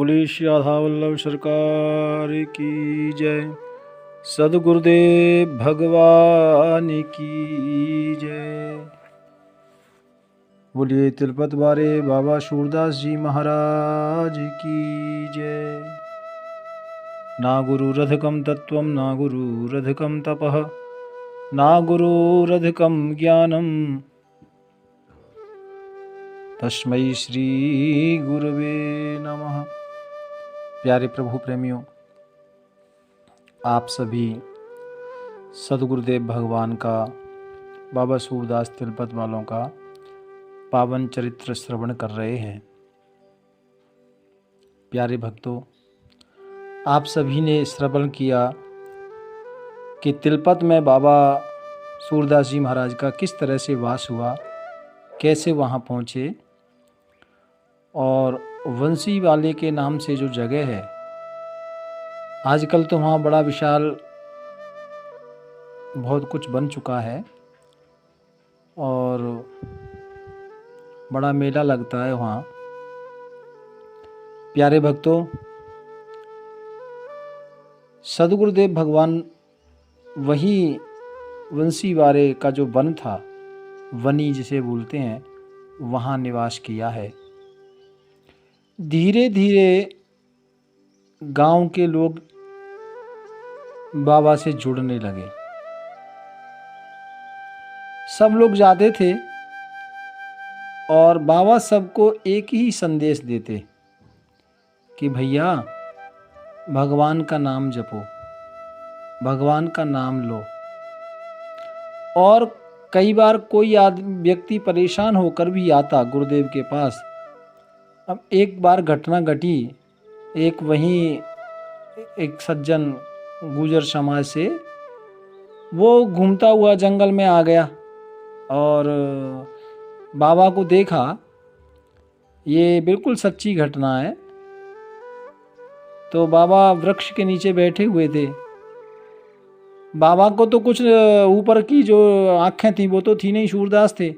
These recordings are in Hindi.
बोले श्री राधा वल्लभ सरकार की जय। सदगुरुदेव भगवान की जय। बोलिए तिलपत वारे बाबा सूरदास जी महाराज की जय। ना गुरुरधिकं तत्त्वं ना गुरुरधिकं तपः ना गुरुरधिकं ज्ञानम् तस्मै श्री गुरवे नमः। प्यारे प्रभु प्रेमियों, आप सभी सदगुरुदेव भगवान का, बाबा सूरदास तिलपत वालों का पावन चरित्र श्रवण कर रहे हैं। प्यारे भक्तों, आप सभी ने श्रवण किया कि तिलपत में बाबा सूरदास जी महाराज का किस तरह से वास हुआ, कैसे वहाँ पहुँचे, और वंशी वाले के नाम से जो जगह है, आजकल तो वहाँ बड़ा विशाल बहुत कुछ बन चुका है और बड़ा मेला लगता है वहाँ। प्यारे भक्तों, सदगुरुदेव भगवान वही वंशीवारे का जो वन था, वनी जिसे बोलते हैं, वहाँ निवास किया है। धीरे धीरे गांव के लोग बाबा से जुड़ने लगे। सब लोग जाते थे और बाबा सबको एक ही संदेश देते कि भैया भगवान का नाम जपो, भगवान का नाम लो। और कई बार कोई व्यक्ति परेशान होकर भी आता गुरुदेव के पास। अब एक बार घटना घटी, एक वहीं एक सज्जन गुजर समाज से वो घूमता हुआ जंगल में आ गया और बाबा को देखा। ये बिल्कुल सच्ची घटना है। तो बाबा वृक्ष के नीचे बैठे हुए थे। बाबा को तो कुछ ऊपर की जो आँखें थी वो तो थी नहीं, सूरदास थे।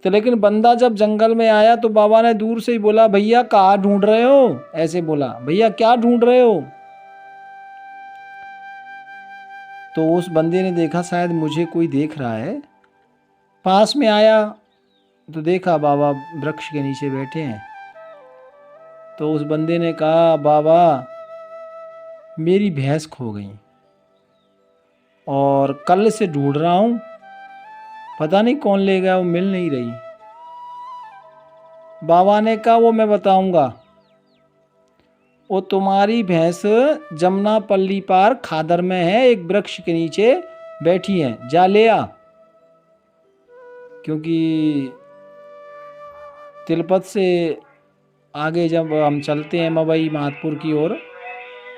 तो लेकिन बंदा जब जंगल में आया तो बाबा ने दूर से ही बोला, भैया कहाँ ढूंढ रहे हो? ऐसे बोला, भैया क्या ढूंढ रहे हो? तो उस बंदे ने देखा शायद मुझे कोई देख रहा है। पास में आया तो देखा बाबा वृक्ष के नीचे बैठे हैं। तो उस बंदे ने कहा, बाबा मेरी भैंस खो गई और कल से ढूंढ रहा हूँ, पता नहीं कौन ले गया, वो मिल नहीं रही। बाबा ने कहा, वो मैं बताऊंगा। वो तुम्हारी भैंस जमुना पल्ली पार खादर में है, एक वृक्ष के नीचे बैठी है, जा ले आ। क्योंकि तिलपत से आगे जब हम चलते हैं मवई माधपुर की ओर,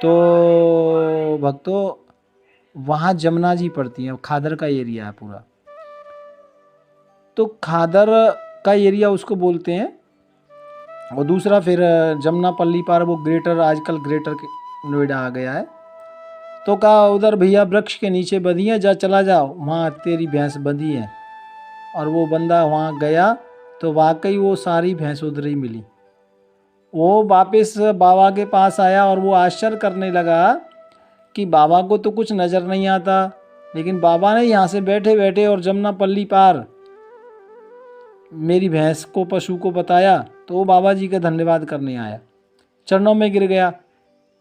तो भक्तों वहाँ जमुना जी पड़ती है, खादर का एरिया है पूरा। तो खादर का एरिया उसको बोलते हैं। और दूसरा फिर जमुना पल्ली पार वो ग्रेटर, आजकल ग्रेटर नोएडा आ गया है। तो कहा उधर भैया वृक्ष के नीचे बंधी है, जा चला जाओ, वहाँ तेरी भैंस बंधी है। और वो बंदा वहाँ गया तो वाकई वो सारी भैंस उधर ही मिली। वो वापस बाबा के पास आया और वो आश्चर्य करने लगा कि बाबा को तो कुछ नज़र नहीं आता, लेकिन बाबा ने यहाँ से बैठे बैठे और जमुना पल्ली पार मेरी भैंस को, पशु को बताया। तो वो बाबा जी का धन्यवाद करने आया, चरणों में गिर गया।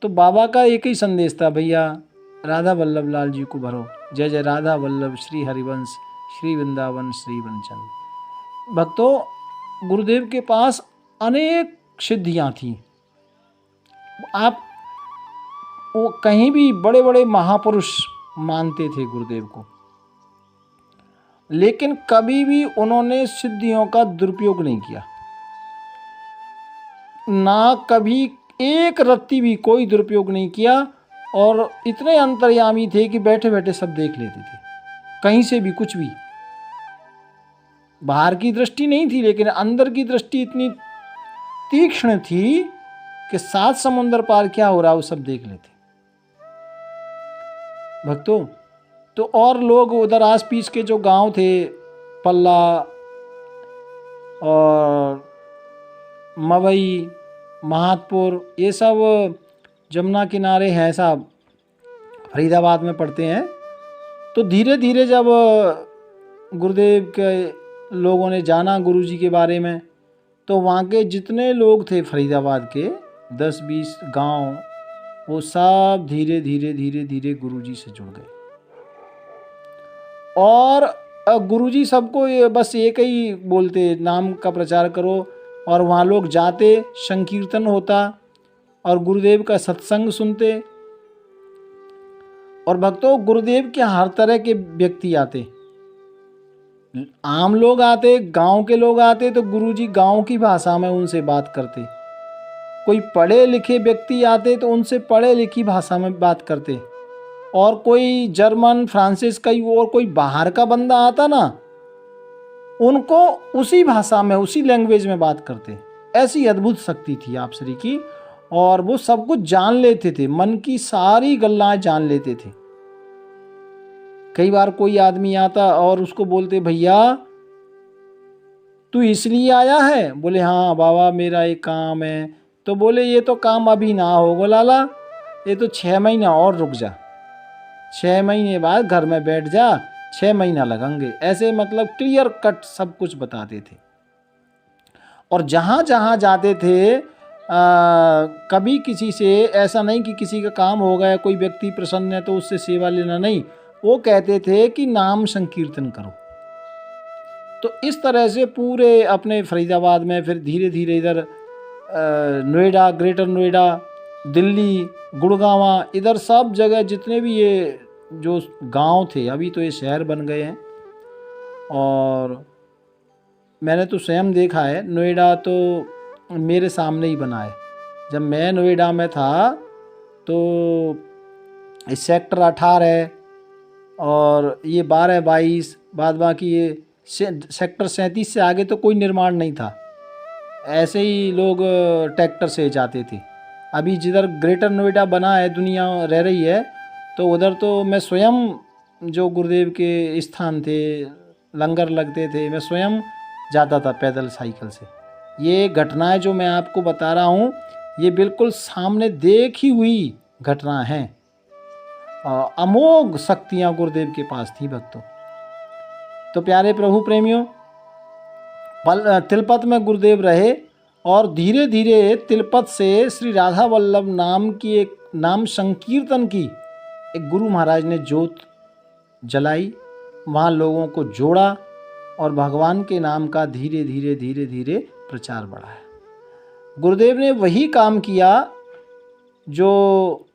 तो बाबा का एक ही संदेश था, भैया राधा वल्लभ लाल जी को भरो, जय जय राधा वल्लभ श्री हरिवंश श्री वृंदावन श्री वंचन। भक्तों, गुरुदेव के पास अनेक सिद्धियाँ थीं। आप वो कहीं भी बड़े बड़े महापुरुष मानते थे गुरुदेव को, लेकिन कभी भी उन्होंने सिद्धियों का दुरुपयोग नहीं किया। ना कभी एक रत्ती भी कोई दुरुपयोग नहीं किया। और इतने अंतर्यामी थे कि बैठे बैठे सब देख लेते थे, कहीं से भी कुछ भी। बाहर की दृष्टि नहीं थी, लेकिन अंदर की दृष्टि इतनी तीक्ष्ण थी कि 7 समुंदर पार क्या हो रहा है वो सब देख लेते भक्तों। तो और लोग उधर आस पीस के जो गांव थे, पल्ला और मवई, महातपुर, ये सब जमुना किनारे हैं साहब, फरीदाबाद में पड़ते हैं। तो धीरे धीरे जब गुरुदेव के लोगों ने जाना गुरुजी के बारे में, तो वहाँ के जितने लोग थे फरीदाबाद के 10-20 गांव, वो सब धीरे धीरे धीरे धीरे गुरुजी से जुड़ गए। और गुरुजी सबको बस एक ही बोलते, नाम का प्रचार करो। और वहाँ लोग जाते, संकीर्तन होता और गुरुदेव का सत्संग सुनते। और भक्तों, गुरुदेव के हर तरह के व्यक्ति आते, आम लोग आते, गांव के लोग आते, तो गुरुजी गांव की भाषा में उनसे बात करते। कोई पढ़े लिखे व्यक्ति आते तो उनसे पढ़े लिखी भाषा में बात करते। और कोई जर्मन, फ्रांसीस, कई और कोई बाहर का बंदा आता ना, उनको उसी भाषा में, उसी लैंग्वेज में बात करते। ऐसी अद्भुत शक्ति थी आप श्री की। और वो सब कुछ जान लेते थे, मन की सारी गल्लाएं जान लेते थे। कई बार कोई आदमी आता और उसको बोलते, भैया तू इसलिए आया है? बोले हाँ बाबा, मेरा एक काम है। तो बोले ये तो काम अभी ना होगा लाला, ये तो 6 महीना और रुक जा, 6 महीने बाद घर में बैठ जा, 6 महीना लगेंगे। ऐसे मतलब क्लियर कट सब कुछ बताते थे। और जहाँ जहाँ जाते थे कभी किसी से ऐसा नहीं कि किसी का काम हो गया, कोई व्यक्ति प्रसन्न है तो उससे सेवा लेना, नहीं। वो कहते थे कि नाम संकीर्तन करो। तो इस तरह से पूरे अपने फरीदाबाद में, फिर धीरे धीरे इधर नोएडा, ग्रेटर नोएडा, दिल्ली, गुड़गांव, इधर सब जगह जितने भी ये जो गांव थे, अभी तो ये शहर बन गए हैं। और मैंने तो स्वयं देखा है, नोएडा तो मेरे सामने ही बना है। जब मैं नोएडा में था तो इस सेक्टर 18 और ये 12-22, बाद बाकी ये सेक्टर 37 से आगे तो कोई निर्माण नहीं था। ऐसे ही लोग ट्रैक्टर से जाते थे। अभी जिधर ग्रेटर नोएडा बना है, दुनिया रह रही है, तो उधर तो मैं स्वयं, जो गुरुदेव के स्थान थे, लंगर लगते थे, मैं स्वयं जाता था पैदल, साइकिल से। ये घटनाएं जो मैं आपको बता रहा हूँ, ये बिल्कुल सामने देखी हुई घटना है। अमोघ शक्तियाँ गुरुदेव के पास थी भक्तों। तो प्यारे प्रभु प्रेमियों, तिलपत में गुरुदेव रहे और धीरे धीरे तिलपत से श्री राधा वल्लभ नाम की एक नाम संकीर्तन की एक गुरु महाराज ने ज्योत जलाई, वहाँ लोगों को जोड़ा और भगवान के नाम का धीरे धीरे धीरे धीरे प्रचार बढ़ा है। गुरुदेव ने वही काम किया जो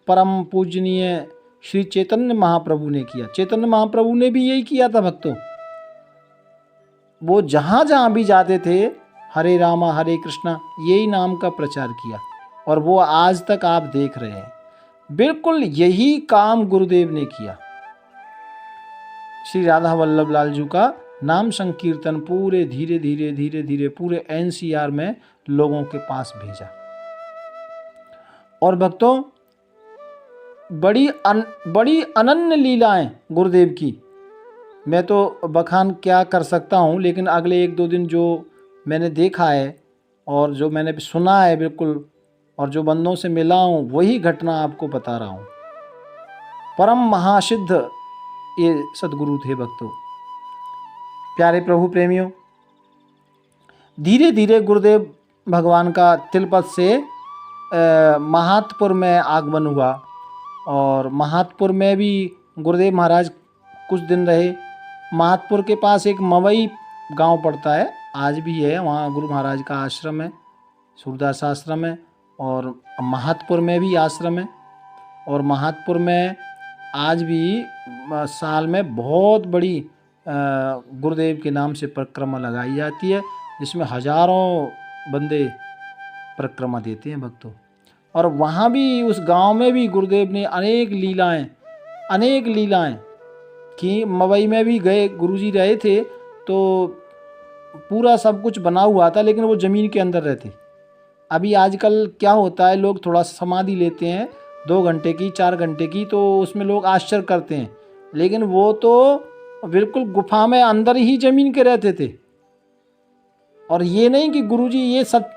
परम पूजनीय श्री चैतन्य महाप्रभु ने किया। चैतन्य महाप्रभु ने भी यही किया था भक्तों। वो जहाँ जहाँ भी जाते थे, हरे रामा हरे कृष्णा, यही नाम का प्रचार किया। और वो आज तक आप देख रहे हैं, बिल्कुल यही काम गुरुदेव ने किया। श्री राधा वल्लभ लाल जी का नाम संकीर्तन पूरे धीरे धीरे धीरे धीरे पूरे NCR में लोगों के पास भेजा। और भक्तों, बड़ी अनन्य लीलाएं गुरुदेव की, मैं तो बखान क्या कर सकता हूँ, लेकिन अगले 1-2 दिन जो मैंने देखा है और जो मैंने सुना है बिल्कुल, और जो बंदों से मिला हूँ, वही घटना आपको बता रहा हूँ। परम महासिद्ध ये सदगुरु थे भक्तों। प्यारे प्रभु प्रेमियों, धीरे धीरे गुरुदेव भगवान का तिलपत से महातपुर में आगमन हुआ। और महातपुर में भी गुरुदेव महाराज कुछ दिन रहे। महातपुर के पास एक मवई गांव पड़ता है, आज भी है, वहाँ गुरु महाराज का आश्रम है, सूरदास आश्रम है। और महातपुर में भी आश्रम है। और महातपुर में आज भी साल में बहुत बड़ी गुरुदेव के नाम से परिक्रमा लगाई जाती है, जिसमें हजारों बंदे परिक्रमा देते हैं भक्तों। और वहाँ भी, उस गांव में भी गुरुदेव ने अनेक लीलाएं की। मवई में भी गए, गुरुजी रहे थे, तो पूरा सब कुछ बना हुआ था, लेकिन वो ज़मीन के अंदर रहते। अभी आजकल क्या होता है, लोग थोड़ा समाधि लेते हैं 2 घंटे की, 4 घंटे की, तो उसमें लोग आश्चर्य करते हैं। लेकिन वो तो बिल्कुल गुफा में अंदर ही ज़मीन के रहते थे। और ये नहीं कि गुरुजी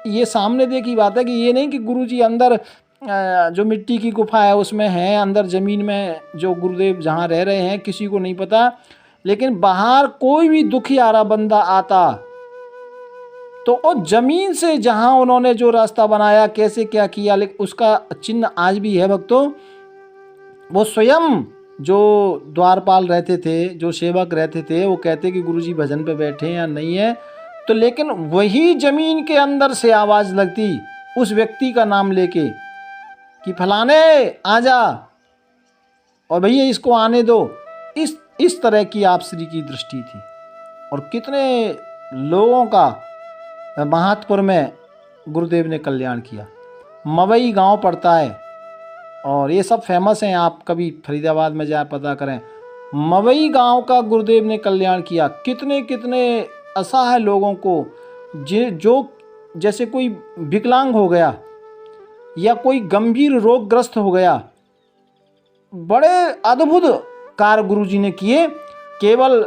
ये सामने देखी बात है कि ये नहीं कि गुरुजी अंदर जो मिट्टी की गुफा है उसमें है, अंदर ज़मीन में जो गुरुदेव जहाँ रह रहे हैं किसी को नहीं पता। लेकिन बाहर कोई भी दुखियारा बंदा आता तो उस जमीन से जहाँ उन्होंने जो रास्ता बनाया, कैसे क्या किया, लेकिन उसका चिन्ह आज भी है भक्तों। वो स्वयं जो द्वारपाल रहते थे, जो सेवक रहते थे, वो कहते कि गुरुजी भजन पे बैठे हैं या नहीं है, तो लेकिन वही जमीन के अंदर से आवाज़ लगती उस व्यक्ति का नाम लेके कि फलाने आजा और भैया इसको आने दो। इस तरह की आप श्री की दृष्टि थी। और कितने लोगों का महातपुर में गुरुदेव ने कल्याण किया। मवई गांव पड़ता है और ये सब फेमस हैं, आप कभी फरीदाबाद में जाए पता करें। मवई गांव का गुरुदेव ने कल्याण किया। कितने कितने असहाय लोगों को जो जैसे कोई विकलांग हो गया या कोई गंभीर रोगग्रस्त हो गया, बड़े अद्भुत कार्य गुरुजी ने किए। केवल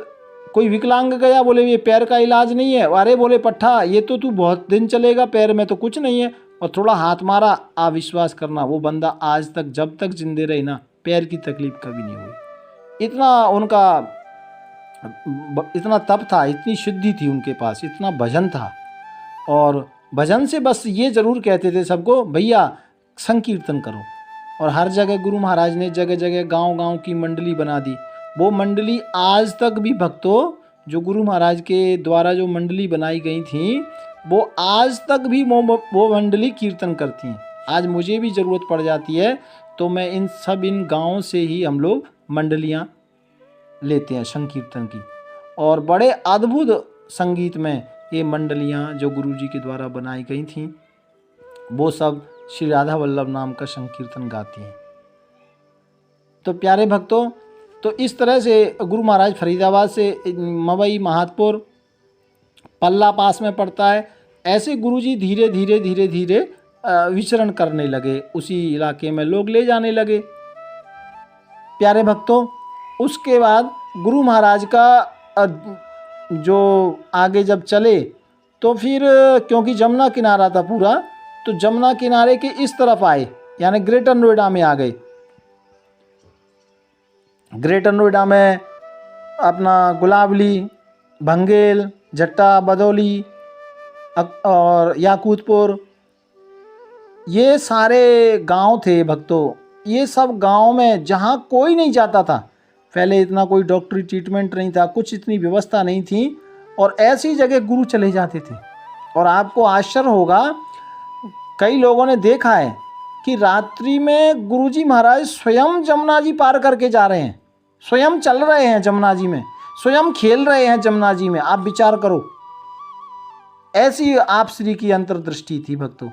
कोई विकलांग गया, बोले ये पैर का इलाज नहीं है, अरे बोले पट्ठा ये तो तू बहुत दिन चलेगा, पैर में तो कुछ नहीं है, और थोड़ा हाथ मारा, आप विश्वास करना वो बंदा आज तक जब तक जिंदे रहे ना पैर की तकलीफ कभी नहीं हुई। इतना उनका इतना तप था, इतनी शुद्धि थी उनके पास, इतना भजन था। और भजन से बस ये ज़रूर कहते थे सबको, भैया संकीर्तन करो। और हर जगह गुरु महाराज ने जगह जगह गांव-गांव की मंडली बना दी। वो मंडली आज तक भी भक्तों, जो गुरु महाराज के द्वारा जो मंडली बनाई गई थी, वो आज तक भी वो मंडली कीर्तन करती हैं। आज मुझे भी ज़रूरत पड़ जाती है तो मैं इन गाँवों से ही हम लोग मंडलियाँ लेते हैं संकीर्तन की। और बड़े अद्भुत संगीत में ये मंडलियाँ जो गुरुजी के द्वारा बनाई गई थीं, वो सब श्री राधा वल्लभ नाम का संकीर्तन गाती हैं। तो प्यारे भक्तों, तो इस तरह से गुरु महाराज फरीदाबाद से मवई महातपुर पल्ला पास में पड़ता है, ऐसे गुरुजी धीरे धीरे धीरे धीरे विचरण करने लगे, उसी इलाके में लोग ले जाने लगे। प्यारे भक्तों, उसके बाद गुरु महाराज का जो आगे जब चले तो फिर क्योंकि जमुना किनारा था पूरा, तो जमुना किनारे के इस तरफ आए, यानी ग्रेटर नोएडा में आ गए। ग्रेटर नोएडा में अपना गुलाबली, भंगेल, जट्टा, बदौली और याकूतपुर, ये सारे गांव थे भक्तों। ये सब गांव में जहां कोई नहीं जाता था, पहले इतना कोई डॉक्टरी ट्रीटमेंट नहीं था, कुछ इतनी व्यवस्था नहीं थी, और ऐसी जगह गुरु चले जाते थे। और आपको आश्चर्य होगा, कई लोगों ने देखा है कि रात्रि में गुरुजी महाराज स्वयं जमुना जी पार करके जा रहे हैं, स्वयं चल रहे हैं जमुना जी में, स्वयं खेल रहे हैं जमुना जी में। आप विचार करो, ऐसी आप श्री की अंतर्दृष्टि थी भक्तों।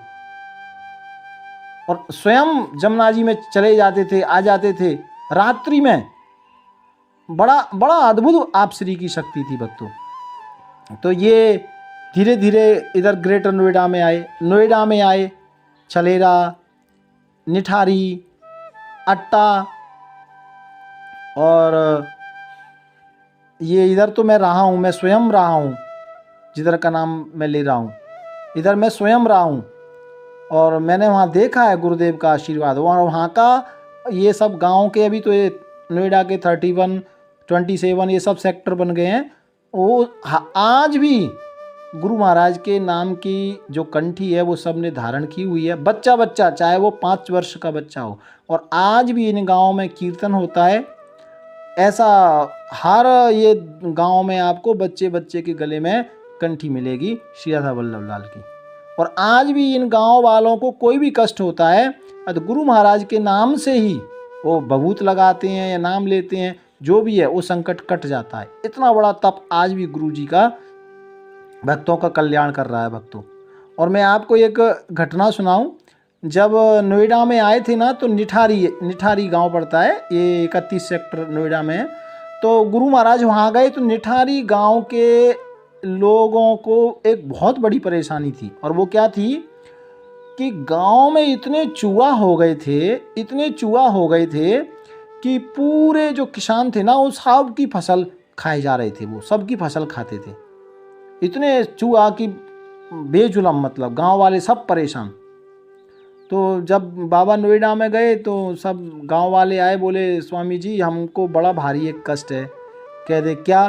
और स्वयं जमुना जी में चले जाते थे, आ जाते थे रात्रि में। बड़ा बड़ा अद्भुत आप श्री की शक्ति थी भक्तों। तो ये धीरे धीरे इधर ग्रेटर नोएडा में आए। नोएडा में आए छलेरा, निठारी, अट्टा, और ये इधर तो मैं रहा हूँ, मैं स्वयं रहा हूँ, जिधर का नाम मैं ले रहा हूँ, इधर मैं स्वयं रहा हूँ। और मैंने वहाँ देखा है गुरुदेव का आशीर्वाद। वहाँ का ये सब गांव के, अभी तो ये नोएडा के 31, 27 ये सब सेक्टर बन गए हैं। वो आज भी गुरु महाराज के नाम की जो कंठी है वो सब ने धारण की हुई है, बच्चा बच्चा, चाहे वो 5 वर्ष का बच्चा हो। और आज भी इन गाँव में कीर्तन होता है। ऐसा हर ये गांव में आपको बच्चे बच्चे के गले में कंठी मिलेगी श्री राधा वल्लभ लाल की। और आज भी इन गांव वालों को कोई भी कष्ट होता है तो गुरु महाराज के नाम से ही वो बबूत लगाते हैं या नाम लेते हैं, जो भी है वो संकट कट जाता है। इतना बड़ा तप आज भी गुरु जी का भक्तों का कल्याण कर रहा है भक्तों। और मैं आपको एक घटना सुनाऊं। जब नोएडा में आए थे ना, तो निठारी गांव पड़ता है, ये 31 सेक्टर नोएडा में है। तो गुरु महाराज वहाँ गए तो निठारी गांव के लोगों को एक बहुत बड़ी परेशानी थी। और वो क्या थी कि गांव में इतने चूहा हो गए थे कि पूरे जो किसान थे ना, वो सबकी फसल खाए जा रहे थे, वो सबकी फसल खाते थे। इतने चूहा कि बेजुलम, मतलब गांव वाले सब परेशान। तो जब बाबा नोएडा में गए तो सब गांव वाले आए, बोले स्वामी जी हमको बड़ा भारी एक कष्ट है। कह दे क्या?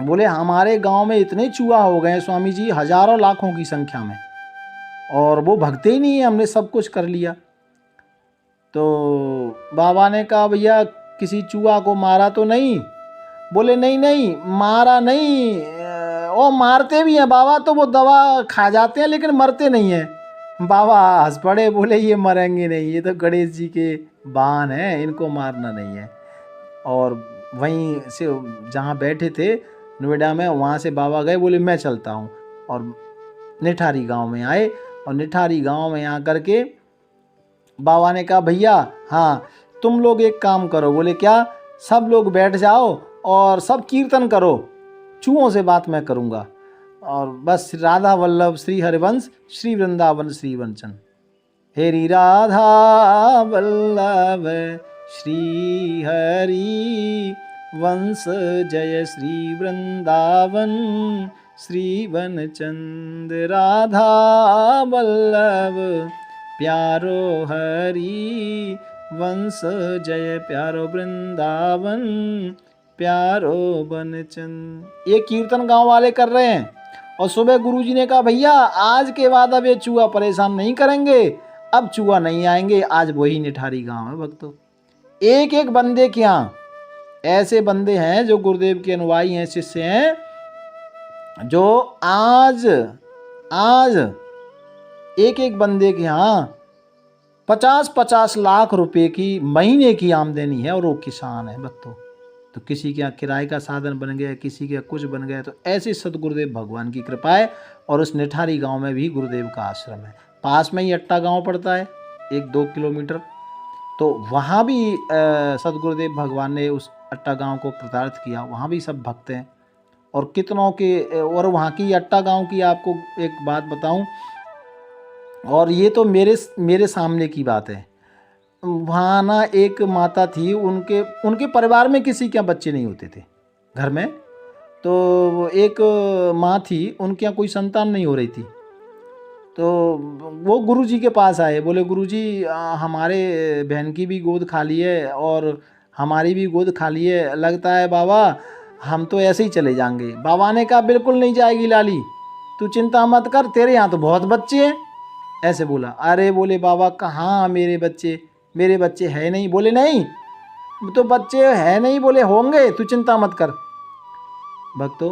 बोले हमारे गांव में इतने चूहा हो गए स्वामी जी, हजारों लाखों की संख्या में, और वो भगते ही नहीं है, हमने सब कुछ कर लिया। तो बाबा ने कहा भैया किसी चूहा को मारा तो नहीं? बोले नहीं नहीं मारा नहीं, और मारते भी हैं बाबा, तो वो दवा खा जाते हैं लेकिन मरते नहीं हैं। बाबा हंस पड़े, बोले ये मरेंगे नहीं, ये तो गणेश जी के वाहन हैं, इनको मारना नहीं है। और वहीं से जहाँ बैठे थे नोएडा में, वहाँ से बाबा गए, बोले मैं चलता हूँ, और निठारी गांव में आए। और निठारी गांव में आकर के बाबा ने कहा भैया हाँ तुम लोग एक काम करो। बोले क्या? सब लोग बैठ जाओ और सब कीर्तन करो, चूहों से बात मैं करूँगा। और बस राधा वल्लभ श्री हरिवंश श्री वृंदावन श्री वंचन, हेरी राधा वल्लभ श्री हरि वंश, जय श्री वृंदावन श्री वनचंद। राधा वल्लभ प्यारो हरि वंश, जय प्यारो वृंदावन प्यारो वनचंद। ये कीर्तन गांव वाले कर रहे हैं। और सुबह गुरुजी ने कहा भैया आज के बाद अब ये चूहा परेशान नहीं करेंगे, अब चूहा नहीं आएंगे। आज वही निठारी गांव है भक्तों। एक एक बंदे के यहाँ ऐसे बंदे हैं जो गुरुदेव के अनुयायी हैं, शिष्य हैं, जो आज एक एक बंदे के यहाँ 50-50 लाख रुपए की महीने की आमदनी है, और वो किसान है भक्तों। तो किसी के यहाँ किराए का साधन बन गया, किसी के कुछ बन गया। तो ऐसे सतगुरुदेव भगवान की कृपा है। और उस निठारी गांव में भी गुरुदेव का आश्रम है। पास में ही अट्टा गांव पड़ता है, 1-2 किलोमीटर। तो वहाँ भी सतगुरुदेव भगवान ने उस अट्टा गांव को कृतार्थ किया। वहाँ भी सब भक्त हैं, और कितनों के। और वहाँ की अट्टा गांव की आपको एक बात बताऊं, और ये तो मेरे सामने की बात है। वहाँ ना एक माता थी, उनके परिवार में किसी के बच्चे नहीं होते थे घर में। तो एक माँ थी, उनके यहाँ कोई संतान नहीं हो रही थी। तो वो गुरुजी के पास आए, बोले गुरुजी हमारे बहन की भी गोद खाली है और हमारी भी गोद खाली है, लगता है बाबा हम तो ऐसे ही चले जाएंगे। बाबा ने कहा बिल्कुल नहीं जाएगी लाली, तू चिंता मत कर, तेरे यहाँ तो बहुत बच्चे हैं। ऐसे बोला। अरे बोले बाबा कहाँ मेरे बच्चे है नहीं। बोले नहीं तो बच्चे है नहीं, बोले होंगे, तू चिंता मत कर। भक्तों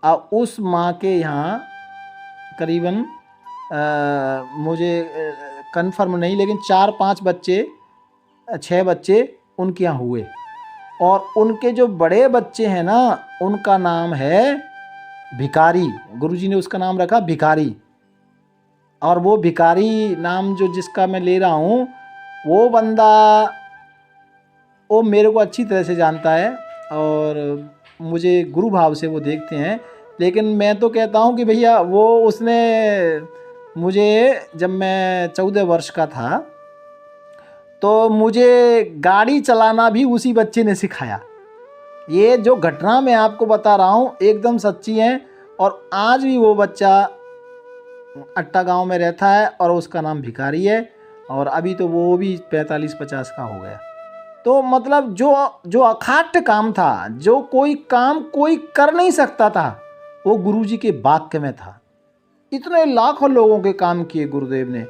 अब उस माँ के यहाँ करीबन मुझे कंफर्म नहीं, लेकिन 4-5 बच्चे 6 बच्चे उनके यहाँ हुए। और उनके जो बड़े बच्चे हैं ना, उनका नाम है भिखारी। गुरुजी ने उसका नाम रखा भिखारी। और वो भिखारी नाम जो जिसका मैं ले रहा हूँ, वो बंदा वो मेरे को अच्छी तरह से जानता है, और मुझे गुरु भाव से वो देखते हैं। लेकिन मैं तो कहता हूँ कि भैया उसने मुझे, जब मैं 14 वर्ष का था, तो मुझे गाड़ी चलाना भी उसी बच्चे ने सिखाया। ये जो घटना मैं आपको बता रहा हूँ एकदम सच्ची है। और आज भी वो बच्चा अट्टा गांव में रहता है, और उसका नाम भिखारी है। और अभी तो वो भी 45-50 का हो गया। तो मतलब जो अखाट्य काम था, जो कोई काम कोई कर नहीं सकता था, वो गुरुजी के वाक्य में था। इतने लाखों लोगों के काम किए गुरुदेव ने,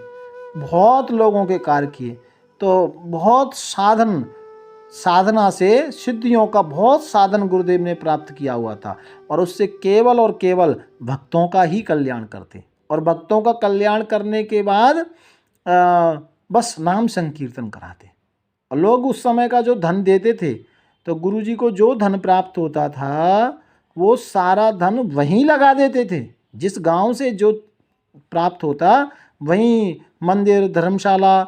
बहुत लोगों के कार्य किए। तो बहुत साधना से सिद्धियों का बहुत साधन गुरुदेव ने प्राप्त किया हुआ था, और उससे केवल और केवल भक्तों का ही कल्याण करते। और भक्तों का कल्याण करने के बाद बस नाम संकीर्तन कराते। और लोग उस समय का जो धन देते थे, तो गुरुजी को जो धन प्राप्त होता था वो सारा धन वहीं लगा देते थे। जिस गांव से जो प्राप्त होता वहीं मंदिर, धर्मशाला,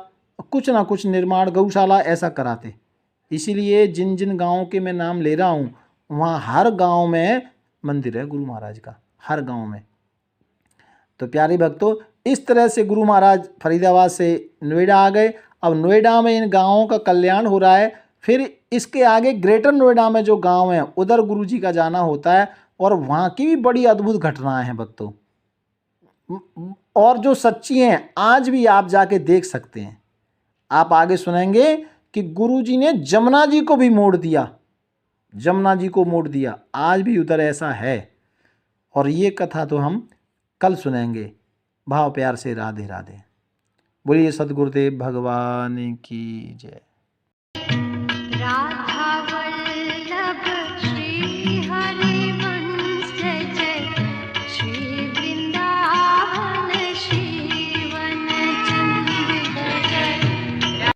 कुछ ना कुछ निर्माण, गौशाला ऐसा कराते। इसीलिए जिन जिन गाँव के मैं नाम ले रहा हूँ, वहाँ हर गांव में मंदिर है गुरु महाराज का, हर गांव में। तो प्यारे भक्तों, इस तरह से गुरु महाराज फरीदाबाद से नोएडा आ गए। अब नोएडा में इन गाँवों का कल्याण हो रहा है। फिर इसके आगे ग्रेटर नोएडा में जो गांव हैं, उधर गुरुजी का जाना होता है, और वहाँ की भी बड़ी अद्भुत घटनाएं हैं भक्तों, और जो सच्ची हैं आज भी आप जाके देख सकते हैं। आप आगे सुनेंगे कि गुरुजी ने जमुना जी को भी मोड़ दिया, जमुना जी को मोड़ दिया, आज भी उधर ऐसा है। और ये कथा तो हम कल सुनेंगे। भाव प्यार से राधे राधे। बोलिए सद्गुरुदेव भगवान की जय।